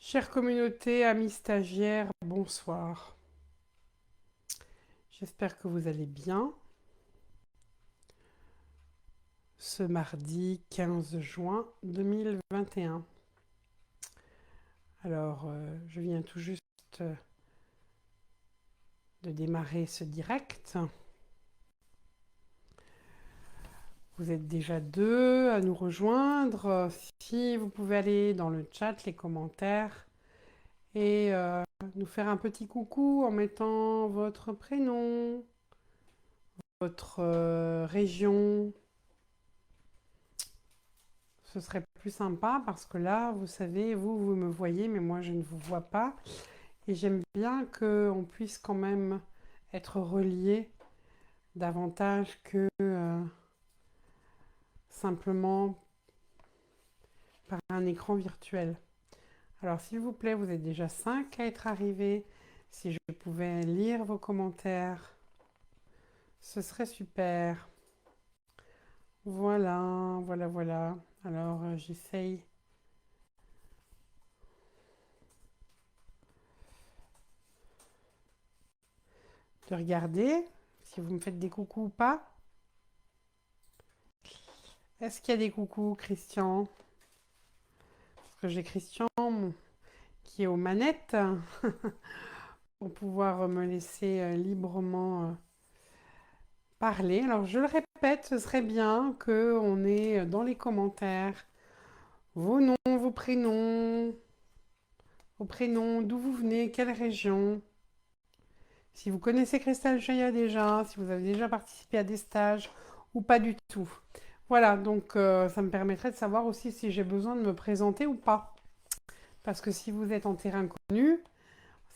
Chère communauté, amis stagiaires, bonsoir. J'espère que vous allez bien. Ce mardi 15 juin 2021. Alors, je viens tout juste de démarrer ce direct. Vous êtes déjà deux à nous rejoindre. Si vous pouvez aller dans le chat, les commentaires, et nous faire un petit coucou en mettant votre prénom, votre région. Ce serait plus sympa parce que là, vous savez, vous me voyez, mais moi, je ne vous vois pas. Et j'aime bien qu'on puisse quand même être relié davantage que simplement par un écran virtuel. Alors, s'il vous plaît, vous êtes déjà 5 à être arrivés. Si je pouvais lire vos commentaires, ce serait super. Voilà, voilà, voilà. Alors, j'essaye de regarder si vous me faites des coucous ou pas. Est-ce qu'il y a des coucous, Christian? Parce que j'ai Christian qui est aux manettes pour pouvoir me laisser librement parler. Alors, je le répète, ce serait bien qu'on ait dans les commentaires vos prénoms, d'où vous venez, quelle région. Si vous connaissez Christelle Chaya déjà, si vous avez déjà participé à des stages ou pas du tout. Voilà, donc ça me permettrait de savoir aussi si j'ai besoin de me présenter ou pas. Parce que si vous êtes en terrain connu,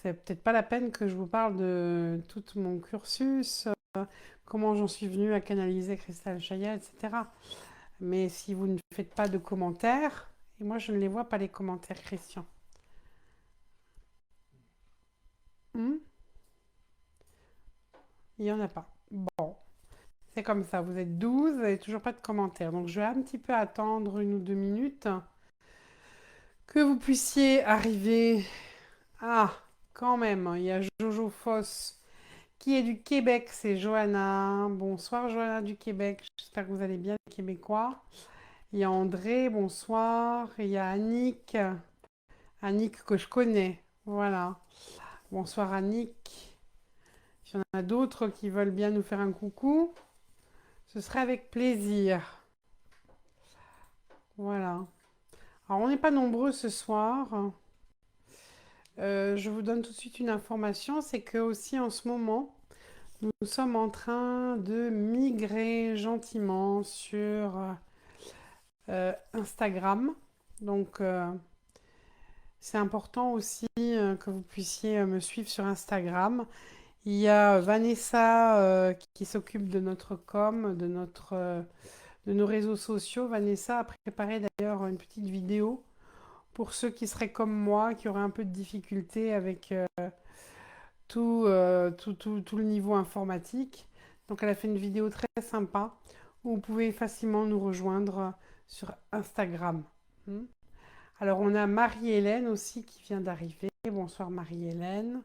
c'est peut-être pas la peine que je vous parle de tout mon cursus, comment j'en suis venue à canaliser Christelle Chaya, etc. Mais si vous ne faites pas de commentaires, et moi je ne les vois pas les commentaires, Christian. Hmm, il n'y en a pas. Bon, c'est comme ça, vous êtes 12 et toujours pas de commentaires. Donc je vais un petit peu attendre 1 ou 2 minutes que vous puissiez arriver. Ah, quand même, il y a Jojo Foss qui est du Québec, c'est Johanna. Bonsoir Johanna du Québec, j'espère que vous allez bien les Québécois. Il y a André, bonsoir. Il y a Annick, Annick que je connais, voilà. Bonsoir Annick. S'il y en a d'autres qui veulent bien nous faire un coucou, ce serait avec plaisir. Voilà. Alors on n'est pas nombreux ce soir. Je vous donne tout de suite une information, c'est que aussi en ce moment, nous sommes en train de migrer gentiment sur Instagram. Donc, c'est important aussi que vous puissiez me suivre sur Instagram. Il y a Vanessa qui s'occupe de notre com, de nos réseaux sociaux. Vanessa a préparé d'ailleurs une petite vidéo pour ceux qui seraient comme moi, qui auraient un peu de difficulté avec tout le niveau informatique. Donc elle a fait une vidéo très sympa où vous pouvez facilement nous rejoindre sur Instagram. Hmm. Alors on a Marie-Hélène aussi qui vient d'arriver. Bonsoir Marie-Hélène.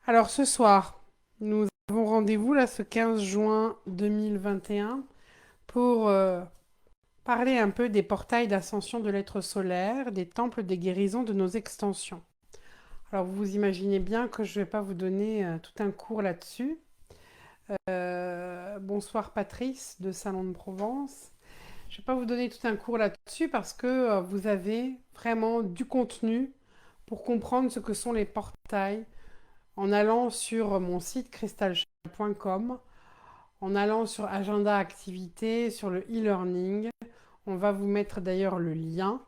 Alors ce soir, nous avons rendez-vous là ce 15 juin 2021 pour parler un peu des portails d'ascension de l'être solaire, des temples des guérisons de nos extensions. Alors vous imaginez bien que je ne vais pas vous donner tout un cours là-dessus. Bonsoir Patrice de Salon de Provence. Je ne vais pas vous donner tout un cours là-dessus parce que vous avez vraiment du contenu pour comprendre ce que sont les portails en allant sur mon site crystalchaya.com, en allant sur agenda activité, sur le e-learning. On va vous mettre d'ailleurs le lien.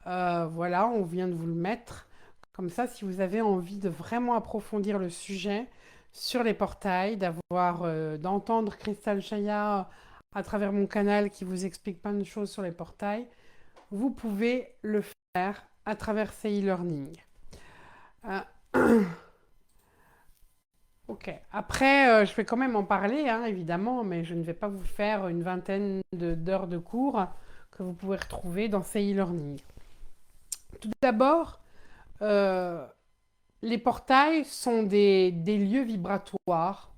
Voilà, on vient de vous le mettre. Comme ça, si vous avez envie de vraiment approfondir le sujet sur les portails, d'entendre Crystal Chaya à travers mon canal qui vous explique plein de choses sur les portails, vous pouvez le faire à travers ces e-learning. Euh, ok. Après, je vais quand même en parler, hein, évidemment, mais je ne vais pas vous faire une vingtaine d'heures de cours que vous pouvez retrouver dans ces e-learning. Tout d'abord, euh, les portails sont des lieux vibratoires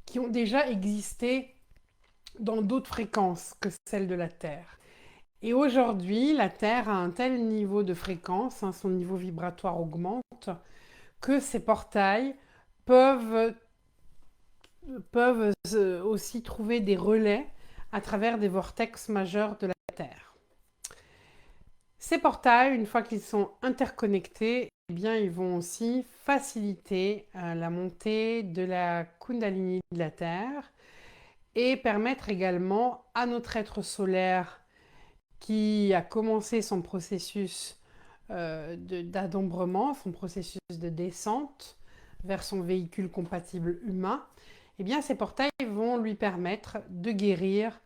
qui ont déjà existé dans d'autres fréquences que celles de la Terre. Et aujourd'hui, la Terre a un tel niveau de fréquence, hein, son niveau vibratoire augmente, que ces portails peuvent, peuvent aussi trouver des relais à travers des vortex majeurs de la Terre. Ces portails, une fois qu'ils sont interconnectés, eh bien, ils vont aussi faciliter la montée de la Kundalini de la Terre et permettre également à notre être solaire qui a commencé son processus d'adombrement, son processus de descente vers son véhicule compatible humain, eh bien, ces portails vont lui permettre de guérir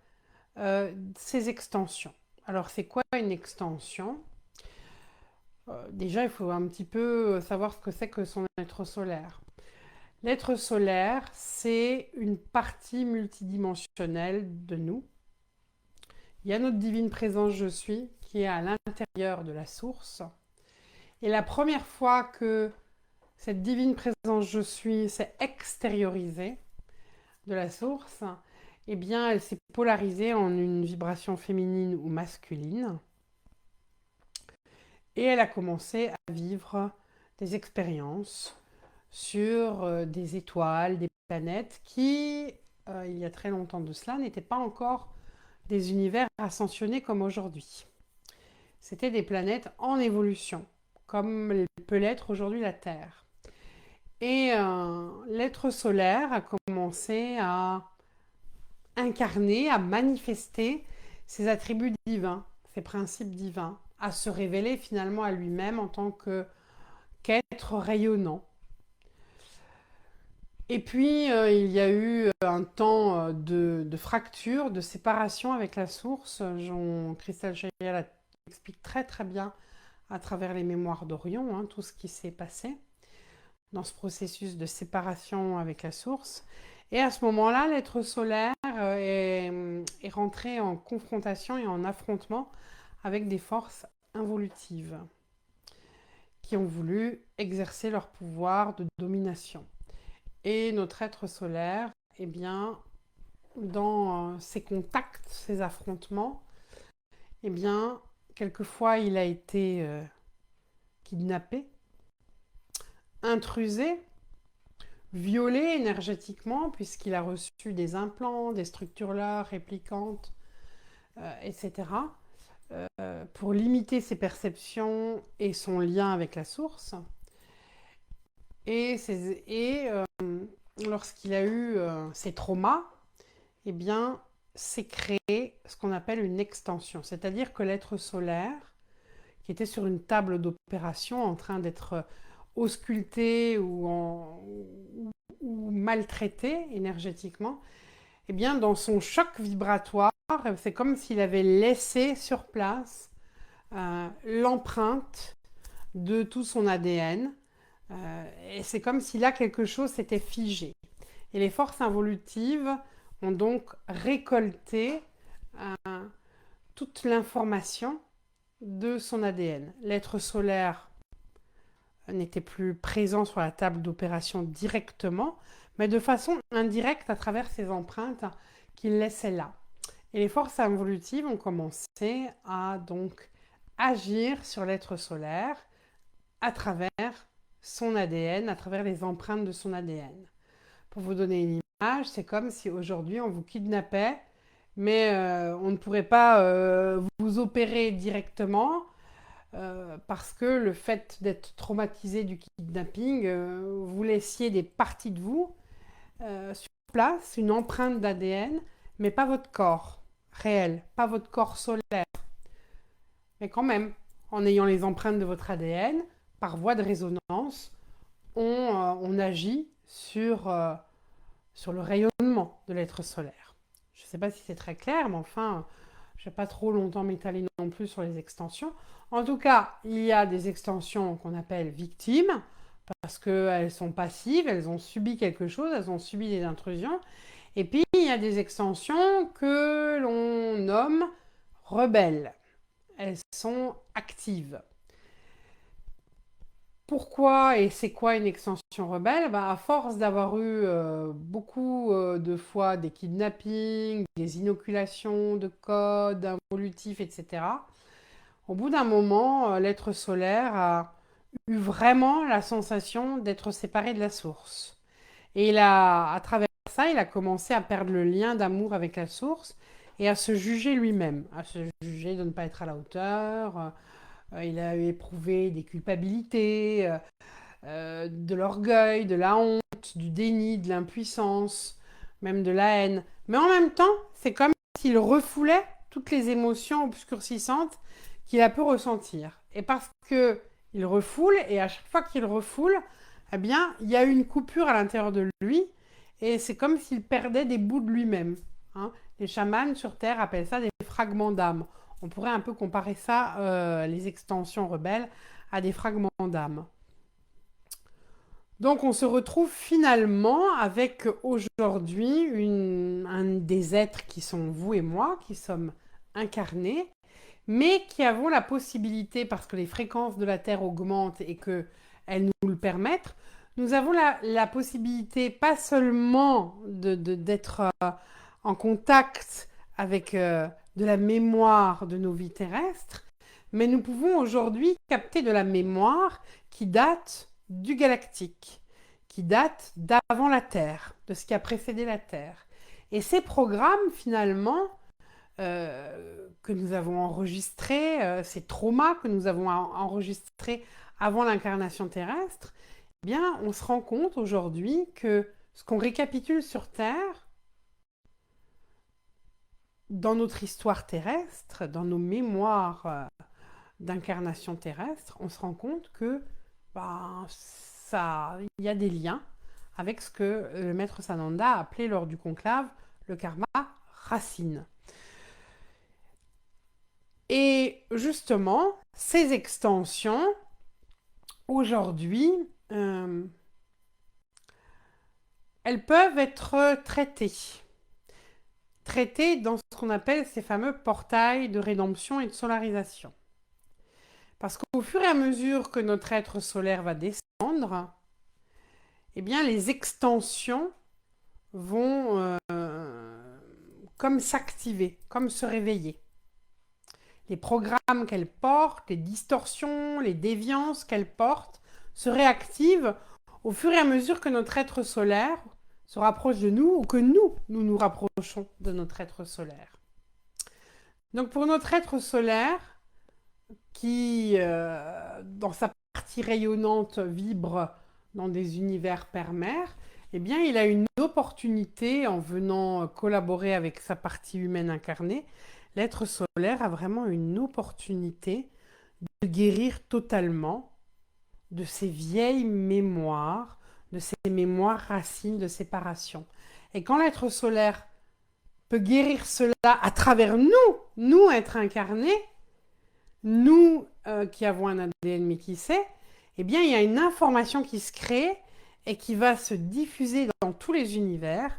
ses extensions. Alors, c'est quoi une extension? Déjà, il faut un petit peu savoir ce que c'est que son être solaire. L'être solaire, c'est une partie multidimensionnelle de nous. Il y a notre divine présence je suis qui est à l'intérieur de la source. Et la première fois que cette divine présence je suis s'est extériorisée de la source, eh bien, elle s'est polarisée en une vibration féminine ou masculine. Et elle a commencé à vivre des expériences sur des étoiles, des planètes qui, il y a très longtemps de cela, n'étaient pas encore des univers ascensionnés comme aujourd'hui. C'était des planètes en évolution, comme peut l'être aujourd'hui la Terre. Et l'être solaire a commencé à incarner, à manifester ses attributs divins, ses principes divins, à se révéler finalement à lui-même en tant qu'être rayonnant. Et puis, il y a eu un temps de fracture, de séparation avec la source. Jean-Christelle Chayal explique très très bien à travers les mémoires d'Orion hein, tout ce qui s'est passé dans ce processus de séparation avec la source. Et à ce moment-là, l'être solaire est rentré en confrontation et en affrontement avec des forces involutives qui ont voulu exercer leur pouvoir de domination. Et notre être solaire, eh bien, dans ces contacts, ces affrontements, eh bien, quelquefois il a été kidnappé, intrusé, violé énergétiquement, puisqu'il a reçu des implants, des structures là réplicantes, etc., pour limiter ses perceptions et son lien avec la source. Et lorsqu'il a eu ces traumas, eh bien, c'est créé ce qu'on appelle une extension. C'est-à-dire que l'être solaire, qui était sur une table d'opération en train d'être ausculté ou maltraité énergétiquement, eh bien, dans son choc vibratoire, c'est comme s'il avait laissé sur place l'empreinte de tout son ADN. Et c'est comme si là, quelque chose s'était figé. Et les forces involutives ont donc récolté toute l'information de son ADN. L'être solaire n'était plus présent sur la table d'opération directement, mais de façon indirecte à travers ses empreintes qu'il laissait là. Et les forces involutives ont commencé à donc agir sur l'être solaire à travers son ADN, à travers les empreintes de son ADN. Pour vous donner une image, c'est comme si aujourd'hui on vous kidnappait, mais on ne pourrait pas vous opérer directement parce que le fait d'être traumatisé du kidnapping, vous laissiez des parties de vous sur place, une empreinte d'ADN, mais pas votre corps réel, pas votre corps solaire. Mais quand même, en ayant les empreintes de votre ADN, par voie de résonance, on agit sur le rayonnement de l'être solaire. Je ne sais pas si c'est très clair, mais enfin, je ne vais pas trop longtemps m'étaler non plus sur les extensions. En tout cas, il y a des extensions qu'on appelle victimes, parce qu'elles sont passives, elles ont subi quelque chose, elles ont subi des intrusions. Et puis, il y a des extensions que l'on nomme rebelles. Elles sont actives. Pourquoi et c'est quoi une extension rebelle? Ben, à force d'avoir eu beaucoup de fois des kidnappings, des inoculations de codes involutifs, etc., au bout d'un moment, l'être solaire a eu vraiment la sensation d'être séparé de la source. Et à travers ça, il a commencé à perdre le lien d'amour avec la source et à se juger lui-même, à se juger de ne pas être à la hauteur. Il a éprouvé des culpabilités, de l'orgueil, de la honte, du déni, de l'impuissance, même de la haine. Mais en même temps, c'est comme s'il refoulait toutes les émotions obscurcissantes qu'il a pu ressentir. Et parce que il refoule, et à chaque fois qu'il refoule, eh bien, il y a une coupure à l'intérieur de lui, et c'est comme s'il perdait des bouts de lui-même. Hein. Les chamans sur Terre appellent ça des fragments d'âme. On pourrait un peu comparer ça, les extensions rebelles, à des fragments d'âme. Donc on se retrouve finalement avec aujourd'hui un des êtres qui sont vous et moi, qui sommes incarnés, mais qui avons la possibilité, parce que les fréquences de la Terre augmentent et qu'elles nous le permettent, nous avons la possibilité pas seulement d'être en contact avec de la mémoire de nos vies terrestres, mais nous pouvons aujourd'hui capter de la mémoire qui date du galactique, qui date d'avant la Terre, de ce qui a précédé la Terre. Et ces programmes, finalement, que nous avons enregistrés, ces traumas que nous avons enregistrés avant l'incarnation terrestre, eh bien, on se rend compte aujourd'hui que ce qu'on récapitule sur Terre, dans notre histoire terrestre, dans nos mémoires d'incarnation terrestre, on se rend compte que il y a des liens avec ce que le maître Sananda a appelé lors du conclave le karma racine. Et justement, ces extensions, aujourd'hui, elles peuvent être traitées. Traitées dans ce qu'on appelle ces fameux portails de rédemption et de solarisation. Parce qu'au fur et à mesure que notre être solaire va descendre, eh bien, les extensions vont comme s'activer, comme se réveiller. Les programmes qu'elles portent, les distorsions, les déviances qu'elles portent se réactivent au fur et à mesure que notre être solaire se rapproche de nous ou que nous nous rapprochons de notre être solaire. Donc pour notre être solaire, qui, dans sa partie rayonnante, vibre dans des univers père-mère, eh bien, il a une opportunité en venant collaborer avec sa partie humaine incarnée. L'être solaire a vraiment une opportunité de guérir totalement de ses vieilles mémoires, de ses mémoires racines de séparation. Et quand l'être solaire peut guérir cela à travers nous, nous être incarnés, nous qui avons un ADN métissé, eh bien, il y a une information qui se crée et qui va se diffuser dans tous les univers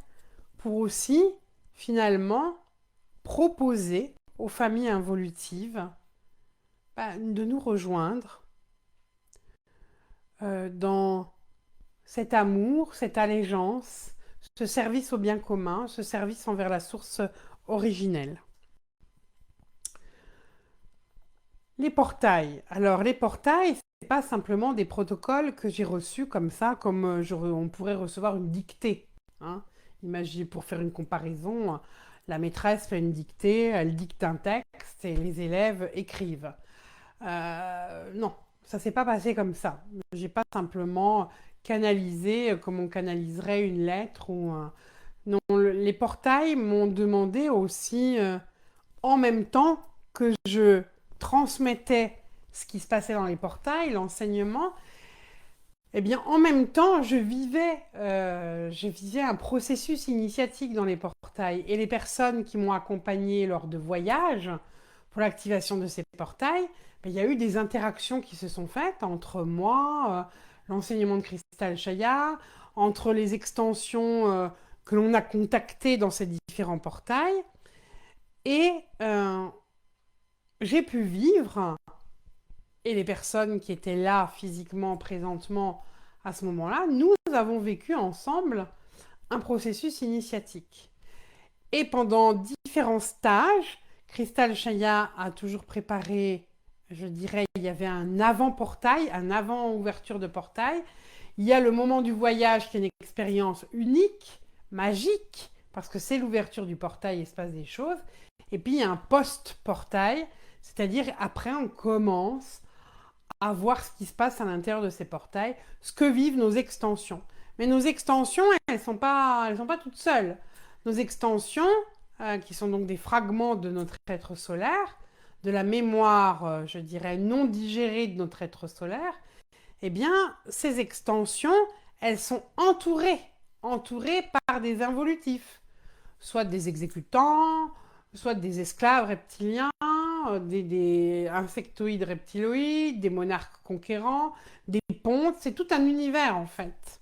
pour aussi, finalement, proposer aux familles involutives de nous rejoindre dans cet amour, cette allégeance, ce service au bien commun, ce service envers la source originelle. Les portails. Alors, les portails, c'est pas simplement des protocoles que j'ai reçus comme ça, comme on pourrait recevoir une dictée. Hein. Imaginez, pour faire une comparaison, la maîtresse fait une dictée, elle dicte un texte et les élèves écrivent. Non, ça s'est pas passé comme ça. J'ai pas simplement canalisé comme on canaliserait une lettre Non, les portails m'ont demandé aussi, en même temps que je transmettais ce qui se passait dans les portails, l'enseignement, eh bien, en même temps, je vivais un processus initiatique dans les portails. Et les personnes qui m'ont accompagné lors de voyages pour l'activation de ces portails, ben, il y a eu des interactions qui se sont faites entre moi, l'enseignement de Cristal Chaya, entre les extensions que l'on a contactées dans ces différents portails. Et j'ai pu vivre et les personnes qui étaient là physiquement, présentement, à ce moment-là, nous avons vécu ensemble un processus initiatique. Et pendant différents stages, Crystal Chaya a toujours préparé, je dirais, il y avait un avant-portail, un avant-ouverture de portail. Il y a le moment du voyage qui est une expérience unique, magique, parce que c'est l'ouverture du portail et il se passe des choses. Et puis il y a un post-portail, c'est-à-dire après on commence à voir ce qui se passe à l'intérieur de ces portails, ce que vivent nos extensions. Mais nos extensions, elles sont pas toutes seules. Nos extensions, qui sont donc des fragments de notre être solaire, de la mémoire, je dirais, non digérée de notre être solaire, eh bien, ces extensions, elles sont entourées par des involutifs, soit des exécutants, soit des esclaves reptiliens, des insectoïdes reptiloïdes, des monarques conquérants, des pontes, c'est tout un univers en fait.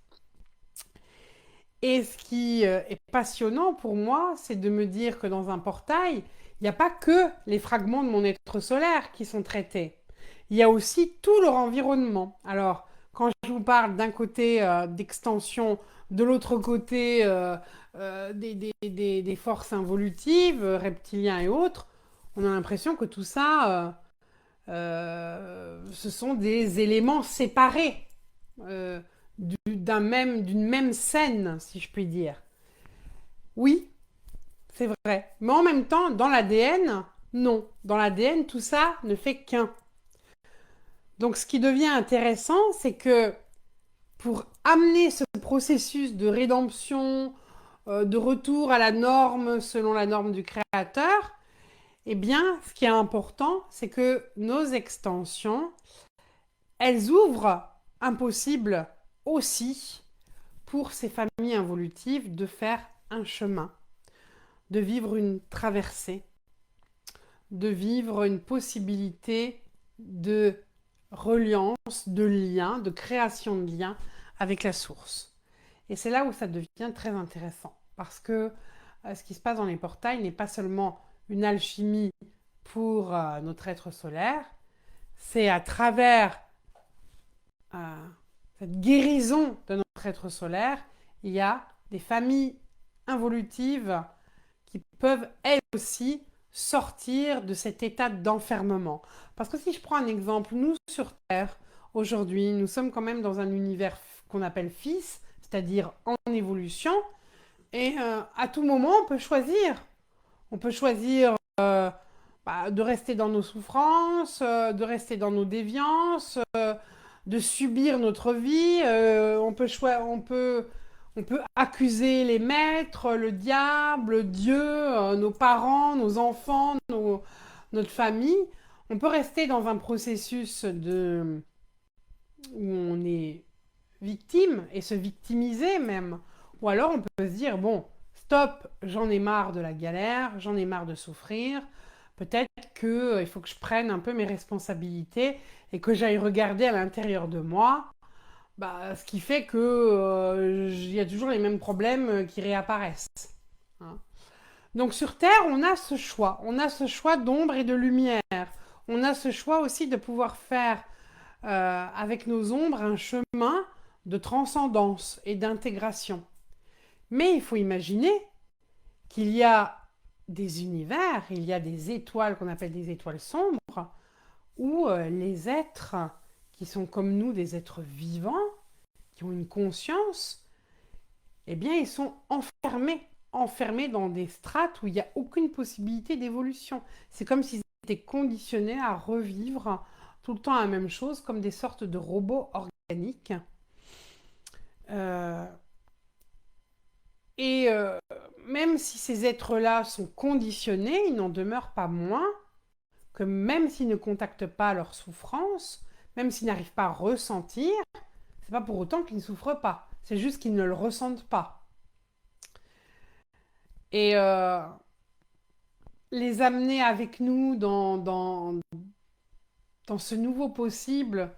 Et ce qui est passionnant pour moi, c'est de me dire que dans un portail, il n'y a pas que les fragments de mon être solaire qui sont traités. Il y a aussi tout leur environnement. Alors, quand je vous parle d'un côté d'extension, de l'autre côté des forces involutives, reptiliens et autres, on a l'impression que tout ça, ce sont des éléments séparés. Euh, d'une même scène, si je puis dire. Oui, c'est vrai. Mais en même temps, dans l'ADN, non. Dans l'ADN, tout ça ne fait qu'un. Donc ce qui devient intéressant, c'est que pour amener ce processus de rédemption, de retour à la norme selon la norme du créateur, eh bien, ce qui est important, c'est que nos extensions, elles ouvrent un possible aussi pour ces familles involutives de faire un chemin, de vivre une traversée, de vivre une possibilité de reliance, de lien, de création de lien avec la source. Et c'est là où ça devient très intéressant, parce que ce qui se passe dans les portails n'est pas seulement une alchimie pour notre être solaire, c'est à travers euh, cette guérison de notre être solaire, il y a des familles involutives qui peuvent elles aussi sortir de cet état d'enfermement. Parce que si je prends un exemple, nous sur Terre, aujourd'hui, nous sommes quand même dans un univers qu'on appelle fils, c'est-à-dire en évolution, et à tout moment, on peut choisir. On peut choisir de rester dans nos souffrances, de rester dans nos déviances, de subir notre vie. On peut accuser les maîtres, le diable, Dieu, nos parents, nos enfants, notre famille. On peut rester dans un processus où on est victime et se victimiser même. Ou alors on peut se dire, bon, stop, j'en ai marre de la galère, j'en ai marre de souffrir. Peut-être qu'il faut que je prenne un peu mes responsabilités et que j'aille regarder à l'intérieur de moi, ce qui fait que il y a toujours les mêmes problèmes qui réapparaissent. Hein. Donc sur Terre, on a ce choix. On a ce choix d'ombre et de lumière. On a ce choix aussi de pouvoir faire avec nos ombres un chemin de transcendance et d'intégration. Mais il faut imaginer qu'il y a des univers, il y a des étoiles qu'on appelle des étoiles sombres, où les êtres qui sont comme nous, des êtres vivants, qui ont une conscience, eh bien, ils sont enfermés dans des strates où il n'y a aucune possibilité d'évolution. C'est comme s'ils étaient conditionnés à revivre tout le temps la même chose, comme des sortes de robots organiques. Euh, et même si ces êtres-là sont conditionnés, il n'en demeure pas moins que même s'ils ne contactent pas leur souffrance, même s'ils n'arrivent pas à ressentir, c'est pas pour autant qu'ils ne souffrent pas. C'est juste qu'ils ne le ressentent pas. Et les amener avec nous dans ce nouveau possible,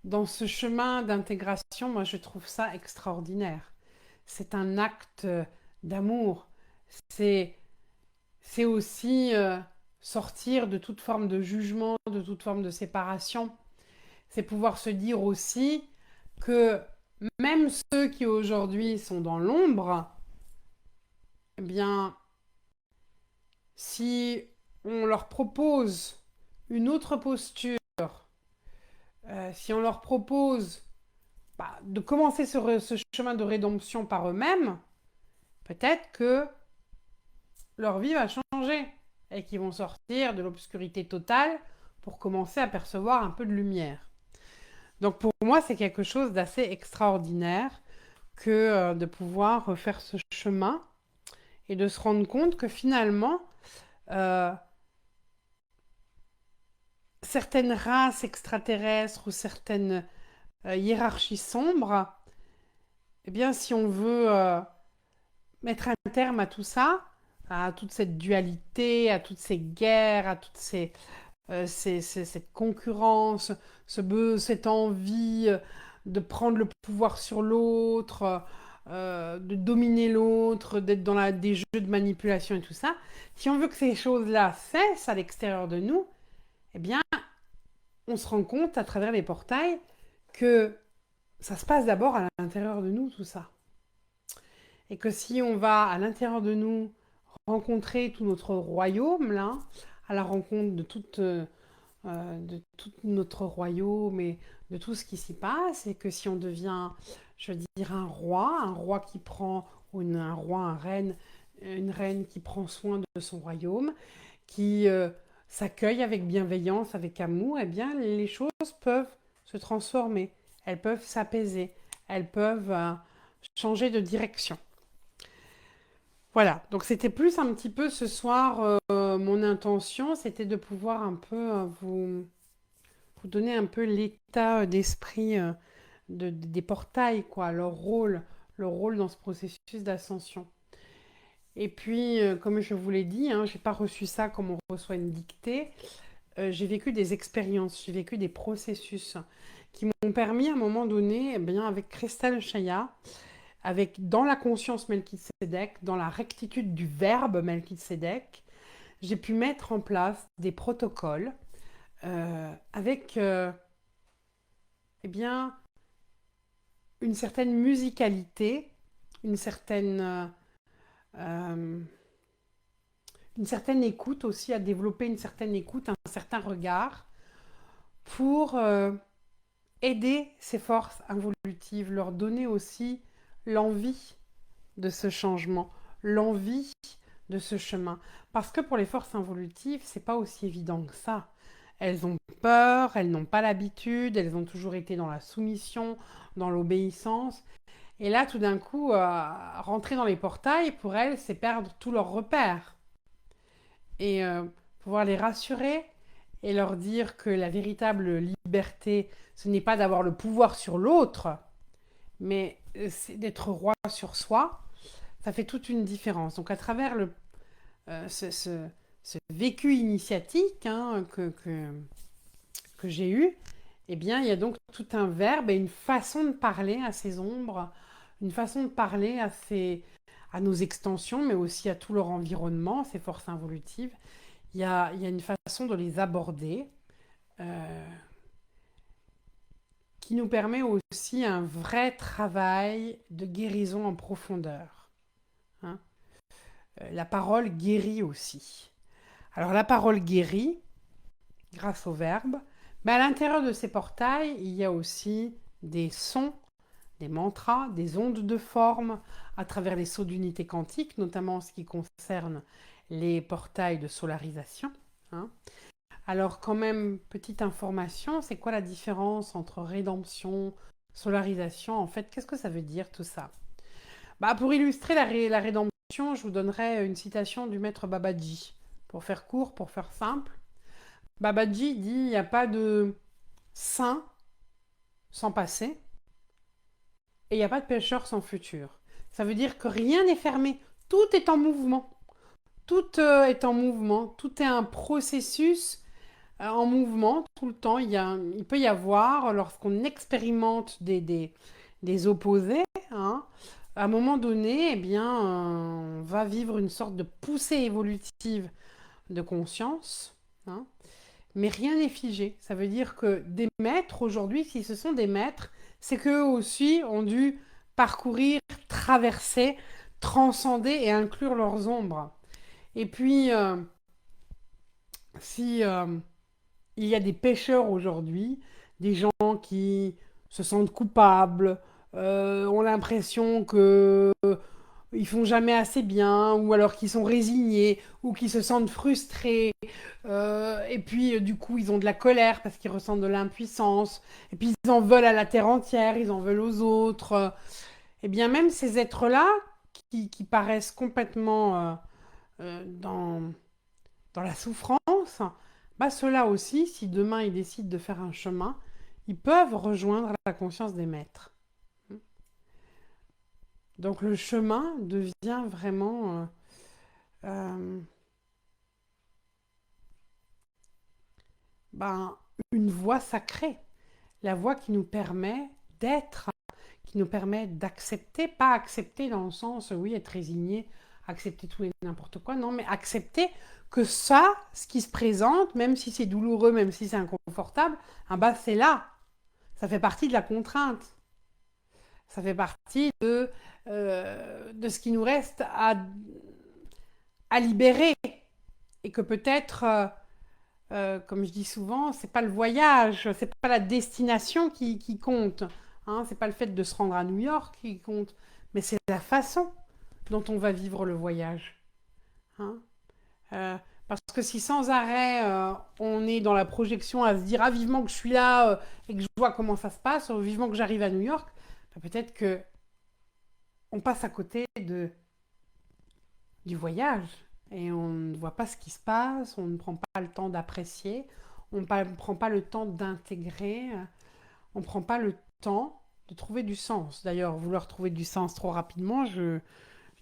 dans ce chemin d'intégration, moi je trouve ça extraordinaire. C'est un acte d'amour. C'est, c'est aussi sortir de toute forme de jugement, de toute forme de séparation. c'est pouvoir se dire aussi que même ceux qui aujourd'hui sont dans l'ombre, eh bien, si on leur propose une autre posture, si on leur propose de commencer ce chemin de rédemption par eux-mêmes, peut-être que leur vie va changer et qu'ils vont sortir de l'obscurité totale pour commencer à percevoir un peu de lumière. Donc pour moi, c'est quelque chose d'assez extraordinaire que de pouvoir faire ce chemin et de se rendre compte que finalement, euh, certaines races extraterrestres ou certaines hiérarchies sombres, eh bien, si on veut mettre un terme à tout ça, à toute cette dualité, à toutes ces guerres, à toute cette concurrence, cette envie de prendre le pouvoir sur l'autre, de dominer l'autre, d'être dans des jeux de manipulation et tout ça, si on veut que ces choses-là cessent à l'extérieur de nous, eh bien, on se rend compte à travers les portails que ça se passe d'abord à l'intérieur de nous, tout ça. Et que si on va à l'intérieur de nous rencontrer tout notre royaume, là, à la rencontre de tout notre royaume et de tout ce qui s'y passe, et que si on devient, je veux dire, un roi qui prend, ou un roi, une reine qui prend soin de son royaume, qui s'accueille avec bienveillance, avec amour, eh bien, les choses peuvent se transformer, elles peuvent s'apaiser, elles peuvent changer de direction. Voilà, donc c'était plus un petit peu ce soir, mon intention, c'était de pouvoir un peu vous donner un peu l'état d'esprit des portails, quoi, leur rôle dans ce processus d'ascension. Et puis, comme je vous l'ai dit, hein, j'ai pas reçu ça comme on reçoit une dictée. J'ai vécu des expériences, j'ai vécu des processus qui m'ont permis à un moment donné, eh bien, avec Christelle Chaya, avec dans la conscience Melchizedek, dans la rectitude du verbe Melchizedek, j'ai pu mettre en place des protocoles avec eh bien, une certaine musicalité, une certaine, euh, euh, une certaine écoute aussi, à développer une certaine écoute, un certain regard pour aider ces forces involutives, leur donner aussi l'envie de ce changement, l'envie de ce chemin. Parce que pour les forces involutives, c'est pas aussi évident que ça. Elles ont peur, elles n'ont pas l'habitude, elles ont toujours été dans la soumission, dans l'obéissance. Et là, tout d'un coup, rentrer dans les portails, pour elles, c'est perdre tous leurs repères. Et pouvoir les rassurer et leur dire que la véritable liberté, ce n'est pas d'avoir le pouvoir sur l'autre, mais c'est d'être roi sur soi, ça fait toute une différence. Donc à travers ce vécu initiatique hein, que j'ai eu, eh bien, il y a donc tout un verbe et une façon de parler à ces ombres, une façon de parler à nos extensions, mais aussi à tout leur environnement, ces forces involutives. Il y a une façon de les aborder euh, qui nous permet aussi un vrai travail de guérison en profondeur. Hein. La parole guérit aussi. Alors la parole guérit grâce au verbe, mais à l'intérieur de ces portails, il y a aussi des sons, des mantras, des ondes de forme à travers les sauts d'unité quantique, notamment en ce qui concerne les portails de solarisation. Hein. Alors quand même, petite information, c'est quoi la différence entre rédemption, solarisation? En fait, qu'est-ce que ça veut dire tout ça? Pour illustrer la rédemption, je vous donnerai une citation du maître Babaji. Pour faire court, pour faire simple, Babaji dit il n'y a pas de saint sans passé et il n'y a pas de pécheur sans futur. Ça veut dire que rien n'est fermé, tout est en mouvement. Tout est en mouvement, tout est un processus en mouvement tout le temps. Il peut y avoir, lorsqu'on expérimente des opposés, hein, à un moment donné, eh bien, on va vivre une sorte de poussée évolutive de conscience. Hein. mais rien n'est figé. Ça veut dire que des maîtres, aujourd'hui, si ce sont des maîtres, c'est qu'eux aussi ont dû parcourir, traverser, transcender et inclure leurs ombres. Et puis, si il y a des pécheurs aujourd'hui, des gens qui se sentent coupables, ont l'impression que ils font jamais assez bien, ou alors qu'ils sont résignés, ou qu'ils se sentent frustrés, et puis du coup ils ont de la colère parce qu'ils ressentent de l'impuissance, et puis ils en veulent à la terre entière, ils en veulent aux autres. Et bien même ces êtres-là, qui paraissent complètement dans la souffrance, bah ceux-là aussi, si demain ils décident de faire un chemin, ils peuvent rejoindre la conscience des maîtres. Donc le chemin devient vraiment euh, ben, une voie sacrée, la voie qui nous permet d'être, qui nous permet d'accepter, pas accepter dans le sens, oui, être résigné, accepter tout et n'importe quoi, non, mais accepter que ça, ce qui se présente, même si c'est douloureux, même si c'est inconfortable, ah bah c'est là, ça fait partie de la contrainte, ça fait partie de ce qui nous reste à libérer, et que peut-être comme je dis souvent, c'est pas le voyage, c'est pas la destination qui compte. Hein, c'est pas le fait de se rendre à New York qui compte, mais c'est la façon dont on va vivre le voyage. Hein. Euh, parce que si sans arrêt on est dans la projection à se dire ah vivement que je suis là et que je vois comment ça se passe, vivement que j'arrive à New York, bah, peut-être que on passe à côté du voyage et on ne voit pas ce qui se passe, on ne prend pas le temps d'apprécier, on ne prend pas le temps d'intégrer, on ne prend pas le temps de trouver du sens. D'ailleurs, vouloir trouver du sens trop rapidement, je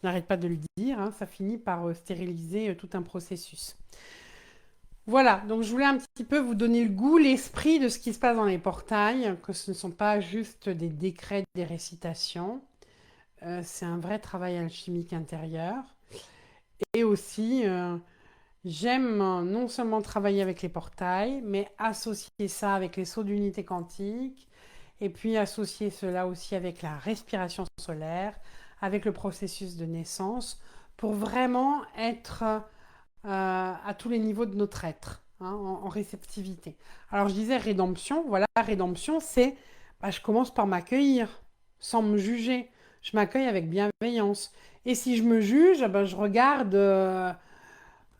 n'arrête pas de le dire, hein, ça finit par stériliser tout un processus. Voilà, donc je voulais un petit peu vous donner le goût, l'esprit de ce qui se passe dans les portails, que ce ne sont pas juste des décrets, des récitations, c'est un vrai travail alchimique intérieur. Et aussi, j'aime non seulement travailler avec les portails, mais associer ça avec les sauts d'unité quantique, et puis associer cela aussi avec la respiration solaire, avec le processus de naissance, pour vraiment être à tous les niveaux de notre être, hein, en réceptivité. Alors je disais rédemption, voilà, rédemption, c'est, bah, je commence par m'accueillir, sans me juger. Je m'accueille avec bienveillance. Et si je me juge, bah, je regarde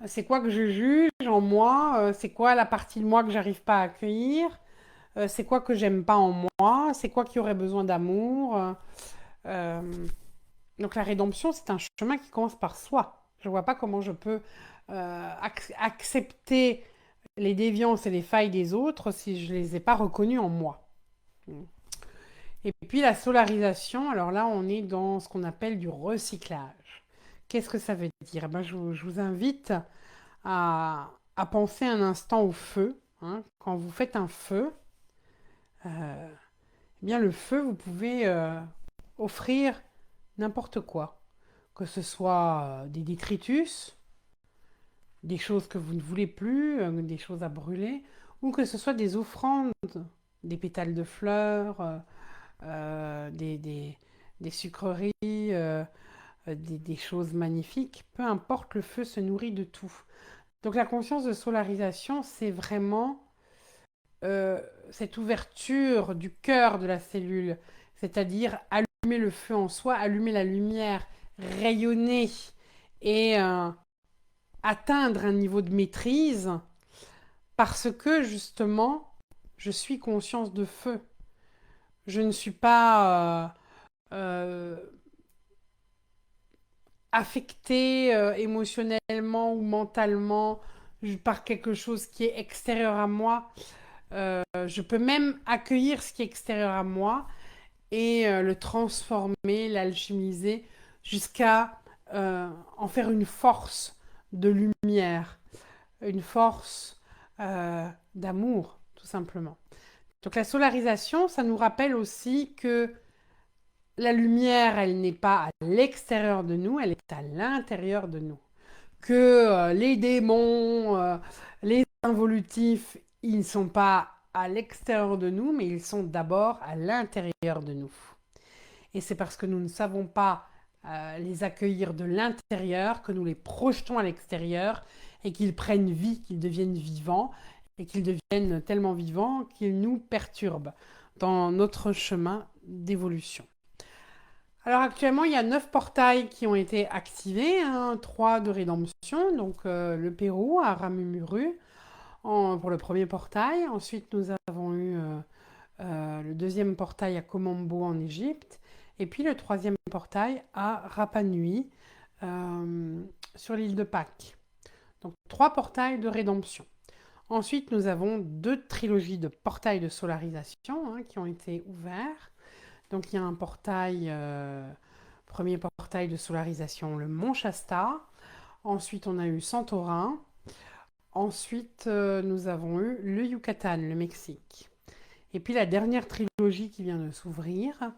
c'est quoi que je juge en moi, c'est quoi la partie de moi que j'arrive pas à accueillir, c'est quoi que j'aime pas en moi, c'est quoi qui aurait besoin d'amour. Euh, donc la rédemption, c'est un chemin qui commence par soi. Je vois pas comment je peux accepter les déviances et les failles des autres si je les ai pas reconnues en moi. Et puis la solarisation, alors là, on est dans ce qu'on appelle du recyclage. Qu'est-ce que ça veut dire? Ben, je vous invite à penser un instant au feu. Hein. Quand vous faites un feu, eh bien le feu, vous pouvez offrir n'importe quoi. Que ce soit des détritus, des choses que vous ne voulez plus, des choses à brûler, ou que ce soit des offrandes, des pétales de fleurs, des sucreries, des choses magnifiques. Peu importe, le feu se nourrit de tout. Donc la conscience de solarisation, c'est vraiment cette ouverture du cœur de la cellule, c'est-à-dire allumer le feu en soi, allumer la lumière, rayonner et atteindre un niveau de maîtrise parce que justement, je suis conscience de feu. Je ne suis pas affectée émotionnellement ou mentalement par quelque chose qui est extérieur à moi. Je peux même accueillir ce qui est extérieur à moi et le transformer, l'alchimiser jusqu'à en faire une force de lumière, une force d'amour, tout simplement. Donc la solarisation, ça nous rappelle aussi que la lumière, elle n'est pas à l'extérieur de nous, elle est à l'intérieur de nous. Que les démons, Les involutifs, ils ne sont pas à l'extérieur de nous, mais ils sont d'abord à l'intérieur de nous. Et c'est parce que nous ne savons pas les accueillir de l'intérieur que nous les projetons à l'extérieur et qu'ils prennent vie, qu'ils deviennent vivants et qu'ils deviennent tellement vivants qu'ils nous perturbent dans notre chemin d'évolution. Alors actuellement, il y a 9 portails qui ont été activés, hein, 3 de rédemption, donc le Pérou à Ramumuru pour le premier portail. Ensuite, nous avons eu le deuxième portail à Komombo en Égypte. Et puis le troisième portail à Rapa Nui sur l'île de Pâques. Donc 3 portails de rédemption. Ensuite, nous avons 2 trilogies de portails de solarisation qui ont été ouverts. Donc il y a un portail, premier portail de solarisation, le Mont Shasta. Ensuite, on a eu Santorin. Ensuite, nous avons eu le Yucatan, le Mexique. Et puis la dernière trilogie qui vient de s'ouvrir,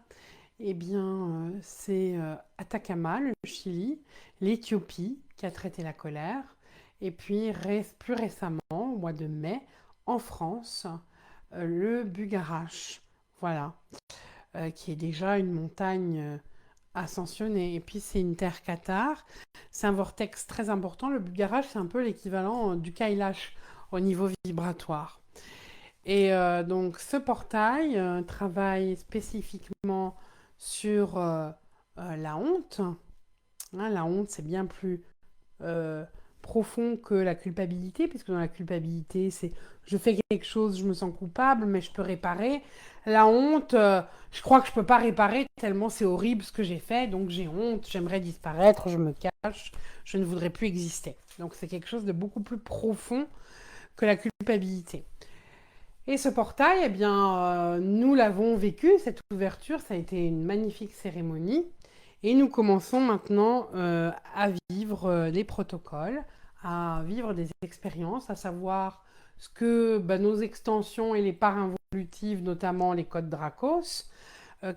eh bien, c'est Atacama, le Chili, l'Éthiopie qui a traité la colère, et puis plus récemment, au mois de mai, en France, le Bugarache, voilà, qui est déjà une montagne ascensionnée. Et puis c'est une terre cathare, c'est un vortex très important. Le Bugarache, c'est un peu l'équivalent du Kailash au niveau vibratoire. Et donc ce portail travaille spécifiquement sur la honte. Hein, la honte, c'est bien plus euh, profond que la culpabilité, puisque dans la culpabilité, c'est je fais quelque chose, je me sens coupable, mais je peux réparer. La honte, je crois que je peux pas réparer tellement c'est horrible ce que j'ai fait, donc j'ai honte, j'aimerais disparaître, je me cache, je ne voudrais plus exister. Donc c'est quelque chose de beaucoup plus profond que la culpabilité. Et ce portail, eh bien, nous l'avons vécu, cette ouverture, ça a été une magnifique cérémonie. Et nous commençons maintenant à vivre les protocoles, à vivre des expériences, à savoir ce que nos extensions et les parts involutives, notamment les codes Dracos,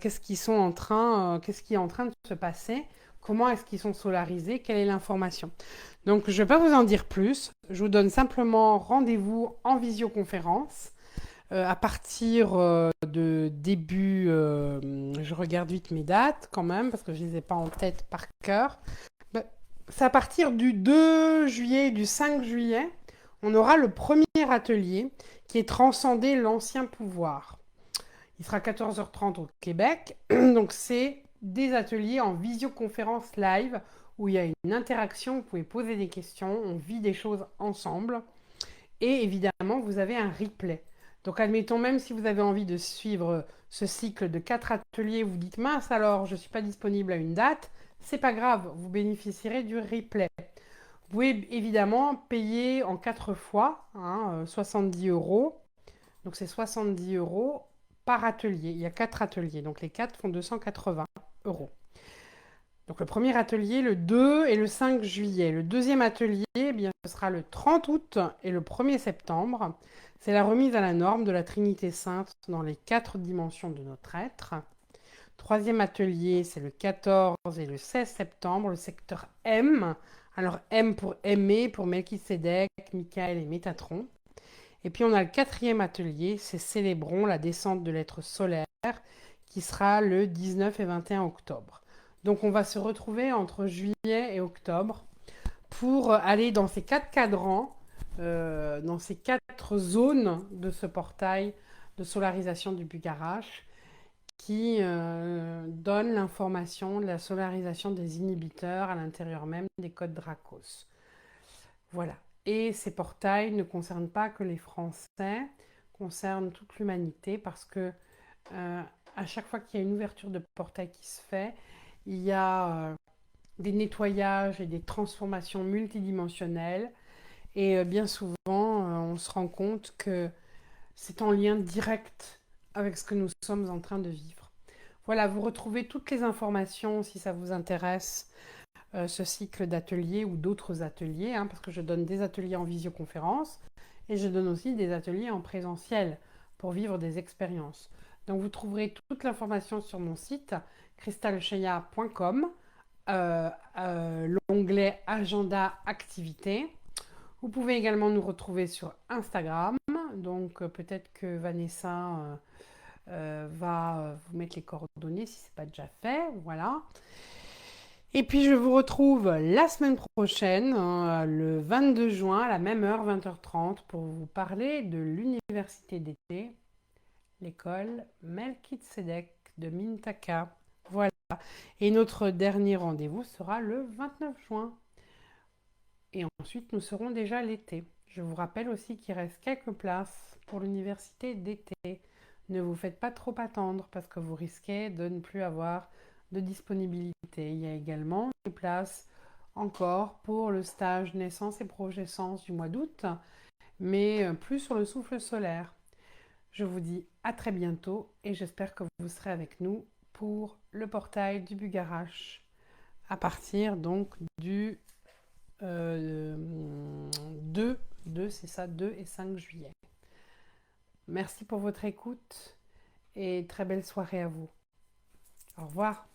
qu'est-ce qui qu'est-ce qui est en train de se passer, comment est-ce qu'ils sont solarisés, quelle est l'information. Donc je ne vais pas vous en dire plus, je vous donne simplement rendez-vous en visioconférence à partir de début, je regarde vite mes dates quand même, parce que je ne les ai pas en tête par cœur. Ben, c'est à partir du 2 juillet, du 5 juillet, on aura le premier atelier qui est Transcender l'ancien pouvoir. Il sera 14h30 au Québec, donc c'est des ateliers en visioconférence live où il y a une interaction, vous pouvez poser des questions, on vit des choses ensemble. Et évidemment, vous avez un replay. Donc, admettons, même si vous avez envie de suivre ce cycle de 4 ateliers, vous dites mince, alors je ne suis pas disponible à une date, c'est pas grave, vous bénéficierez du replay. Vous pouvez évidemment payer en 4 fois, 70 euros. Donc, c'est 70 euros par atelier. Il y a 4 ateliers, donc les 4 font 280 euros. Donc le premier atelier, le 2 et le 5 juillet. Le deuxième atelier, eh bien, ce sera le 30 août et le 1er septembre. C'est la remise à la norme de la Trinité Sainte dans les 4 dimensions de notre être. Troisième atelier, c'est le 14 et le 16 septembre, le secteur M. Alors M pour aimer, pour Melchisédek, Michael et Métatron. Et puis on a le quatrième atelier, c'est Célébrons la descente de l'être solaire, qui sera le 19 et 21 octobre. Donc on va se retrouver entre juillet et octobre pour aller dans ces 4 cadrans, dans ces 4 zones de ce portail de solarisation du Bugarache qui donne l'information de la solarisation des inhibiteurs à l'intérieur même des codes Dracos. Voilà. Et ces portails ne concernent pas que les Français, concernent toute l'humanité parce que à chaque fois qu'il y a une ouverture de portail qui se fait, il y a des nettoyages et des transformations multidimensionnelles. Et bien souvent, on se rend compte que c'est en lien direct avec ce que nous sommes en train de vivre. Voilà, vous retrouvez toutes les informations si ça vous intéresse, ce cycle d'ateliers ou d'autres ateliers, parce que je donne des ateliers en visioconférence et je donne aussi des ateliers en présentiel pour vivre des expériences. Donc vous trouverez toute l'information sur mon site cristalcheya.com, l'onglet agenda activité. Vous pouvez également nous retrouver sur Instagram. Donc peut-être que Vanessa va vous mettre les coordonnées si ce n'est pas déjà fait. Voilà. Et puis je vous retrouve la semaine prochaine, le 22 juin, à la même heure, 20h30, pour vous parler de l'université d'été, l'école Melchizedek de Mintaka. Voilà. Et notre dernier rendez-vous sera le 29 juin. Et ensuite, nous serons déjà l'été. Je vous rappelle aussi qu'il reste quelques places pour l'université d'été. Ne vous faites pas trop attendre parce que vous risquez de ne plus avoir de disponibilité. Il y a également des places encore pour le stage naissance et progescence du mois d'août, mais plus sur le souffle solaire. Je vous dis à très bientôt et j'espère que vous serez avec nous pour le portail du Bugarache à partir donc du 2, 2 c'est ça, 2 et 5 juillet. Merci pour votre écoute et très belle soirée à vous. Au revoir.